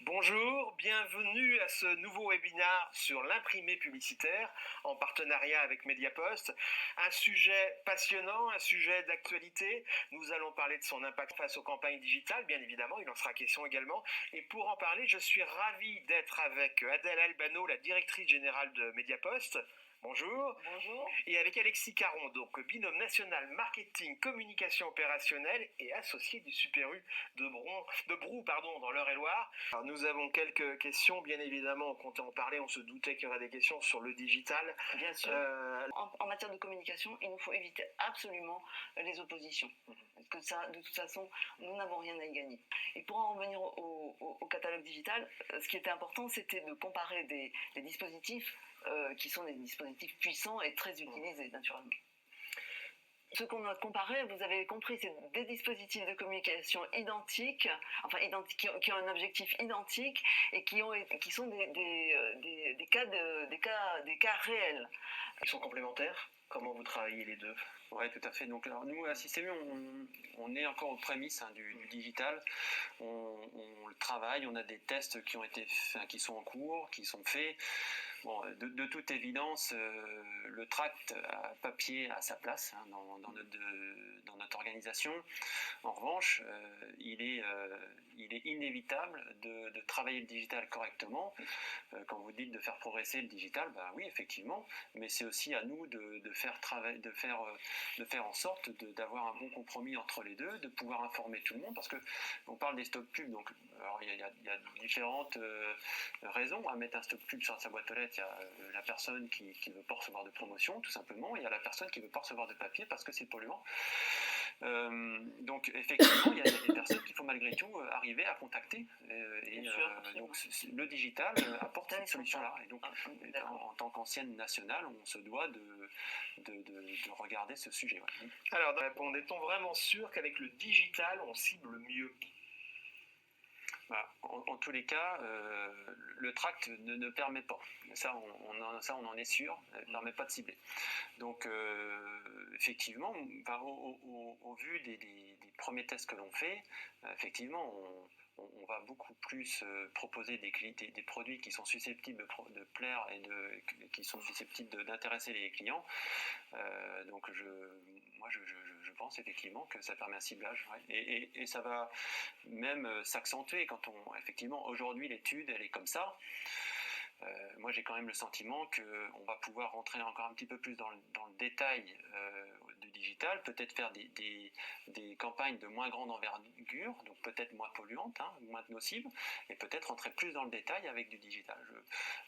Bonjour, bienvenue à ce nouveau webinaire sur l'imprimé publicitaire en partenariat avec Mediapost. Un sujet passionnant, un sujet d'actualité. Nous allons parler de son impact face aux campagnes digitales, bien évidemment, il en sera question également. Et pour en parler, je suis ravi d'être avec Adèle Albano, la directrice générale de Mediapost. Bonjour. Bonjour. Et avec Alexis Caron, donc binôme national marketing, communication opérationnelle et associé du Super U de Brou dans l'Eure-et-Loire. Alors nous avons quelques questions, bien évidemment, on comptait en parler, on se doutait qu'il y aurait des questions sur le digital. Bien sûr. En matière de communication, il nous faut éviter absolument les oppositions. Parce que ça, de toute façon, nous n'avons rien à y gagner. Et pour en revenir au catalogue digital, ce qui était important, c'était de comparer des dispositifs qui sont des dispositifs puissants et très utilisés, naturellement. Ce qu'on a comparé, vous avez compris, c'est des dispositifs de communication identiques, qui ont un objectif identique et qui sont des cas réels. Ils sont complémentaires ? Comment vous travaillez les deux ? Oui, tout à fait. Donc, alors, nous, à Système U, on est encore aux prémices du digital. On le travaille, on a des tests qui sont en cours, qui sont faits. Bon, de toute évidence, le tract à papier a sa place dans notre organisation. En revanche, il est inévitable de travailler le digital correctement. Quand vous dites de faire progresser le digital, ben oui, effectivement, mais c'est aussi à nous de faire en sorte d'avoir un bon compromis entre les deux, de pouvoir informer tout le monde, parce que on parle des stop pubs, donc alors il y a différentes raisons à mettre un stop pub sur sa boîte aux lettres. Il y a la personne qui ne veut pas recevoir de promotion, tout simplement. Il y a la personne qui ne veut pas recevoir de papier parce que c'est polluant. Donc effectivement, il y a des personnes qu'il faut malgré tout arriver à contacter. Donc le digital apporte cette solution-là. Et donc en tant qu'ancienne nationale, on se doit de regarder ce sujet. Ouais. Alors, est-on vraiment sûr qu'avec le digital, on cible mieux ? En tous les cas, le tract ne permet pas. Ça, on en est sûr. Ne permet pas de cibler. Donc, effectivement, au vu des premiers tests que l'on fait, effectivement, on va beaucoup plus proposer des produits qui sont susceptibles de plaire et qui sont susceptibles d'intéresser les clients. Donc, je pense effectivement que ça permet un ciblage. Ouais. Et ça va même s'accentuer quand effectivement, aujourd'hui, l'étude, elle est comme ça. Moi, j'ai quand même le sentiment qu'on va pouvoir rentrer encore un petit peu plus dans le détail du digital, peut-être faire des campagnes de moins grande envergure, donc peut-être moins polluantes, moins nocives, et peut-être rentrer plus dans le détail avec du digital.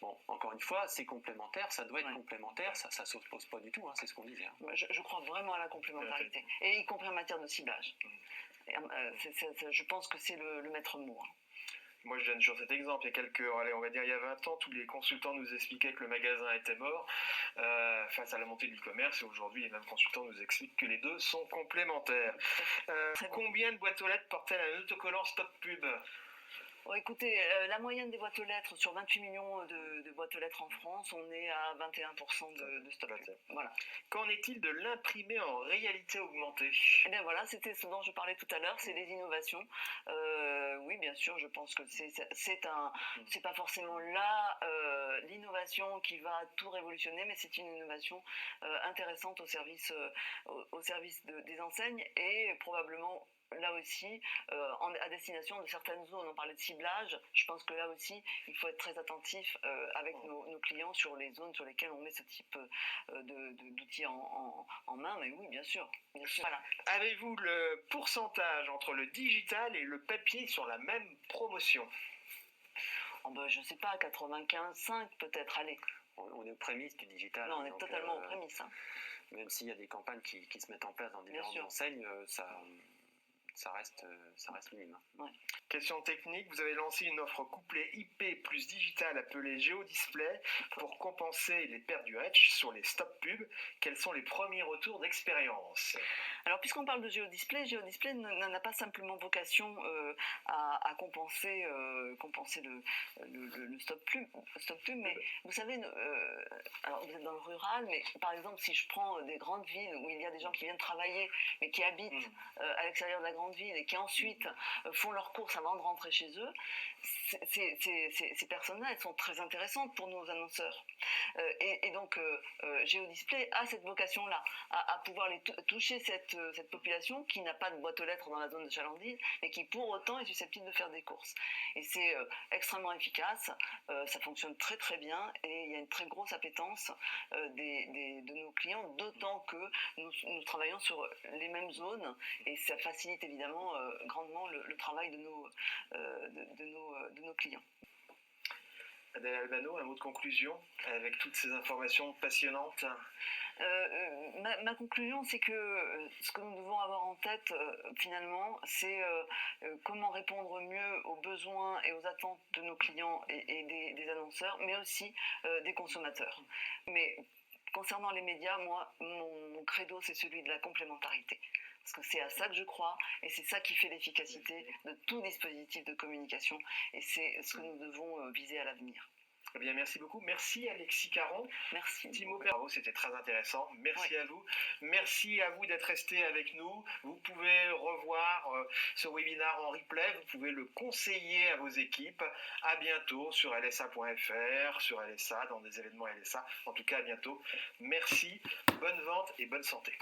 Bon, encore une fois, c'est complémentaire, ça doit être complémentaire, ça ne s'oppose pas du tout, c'est ce qu'on disait. Je crois vraiment à la complémentarité, et y compris en matière de ciblage. Je pense que c'est le maître mot. Moi, je donne toujours cet exemple. Il y a 20 ans, tous les consultants nous expliquaient que le magasin était mort face à la montée de l'e-commerce. Et aujourd'hui, les mêmes consultants nous expliquent que les deux sont complémentaires. Combien de boîtes aux lettres portent-elles un autocollant Stop Pub ? Bon, écoutez, la moyenne des boîtes aux lettres, sur 28 millions de boîtes aux lettres en France, on est à 21% de stop pub. Voilà. Qu'en est-il de l'imprimé en réalité augmentée ? Eh bien voilà, c'était ce dont je parlais tout à l'heure, c'est les innovations. Oui, bien sûr, je pense que c'est pas forcément l'innovation qui va tout révolutionner, mais c'est une innovation intéressante au service des enseignes et probablement là aussi, à destination de certaines zones. On parlait de ciblage, je pense que là aussi, il faut être très attentif avec nos clients sur les zones sur lesquelles on met ce type d'outils en main, mais oui, bien sûr. Voilà. Avez-vous le pourcentage entre le digital et le papier sur la même promotion ? Je ne sais pas, 95,5 peut-être, allez. On est aux prémices du digital. Non, on est totalement aux prémices. Même s'il y a des campagnes qui se mettent en place dans différentes enseignes, ça reste minime. Ouais. Question technique, vous avez lancé une offre couplée IP plus digital appelée GeoDisplay pour compenser les pertes du reach sur les stop pubs. Quels sont les premiers retours d'expérience ? Alors, puisqu'on parle de GeoDisplay n'a pas simplement vocation à compenser le stop pub, mais vous savez, alors vous êtes dans le rural, mais par exemple, si je prends des grandes villes où il y a des gens qui viennent travailler, mais qui habitent à l'extérieur de la grande grande ville et qui ensuite font leurs courses avant de rentrer chez eux, ces personnes-là, elles sont très intéressantes pour nos annonceurs. Et donc, Géodisplay a cette vocation-là, à pouvoir toucher cette population qui n'a pas de boîte aux lettres dans la zone de chalandise, mais qui pour autant est susceptible de faire des courses. Et c'est extrêmement efficace, ça fonctionne très très bien, et il y a une très grosse appétence de nos clients, d'autant que nous travaillons sur les mêmes zones, et ça facilite évidemment grandement le travail de nos clients. Adèle Albano, un mot de conclusion avec toutes ces informations passionnantes. Ma conclusion, c'est que ce que nous devons avoir en tête, finalement, c'est comment répondre mieux aux besoins et aux attentes de nos clients et des annonceurs, mais aussi des consommateurs. Mais concernant les médias, moi, mon credo, c'est celui de la complémentarité. Parce que c'est à ça que je crois, et c'est ça qui fait l'efficacité de tout dispositif de communication, et c'est ce que nous devons viser à l'avenir. Eh bien, merci beaucoup. Merci Alexis Caron. Merci. Timo Bravo, c'était très intéressant. Merci à vous. Merci à vous d'être restés avec nous. Vous pouvez revoir ce webinaire en replay. Vous pouvez le conseiller à vos équipes. À bientôt sur lsa.fr, sur LSA, dans des événements LSA. En tout cas, à bientôt. Merci. Bonne vente et bonne santé.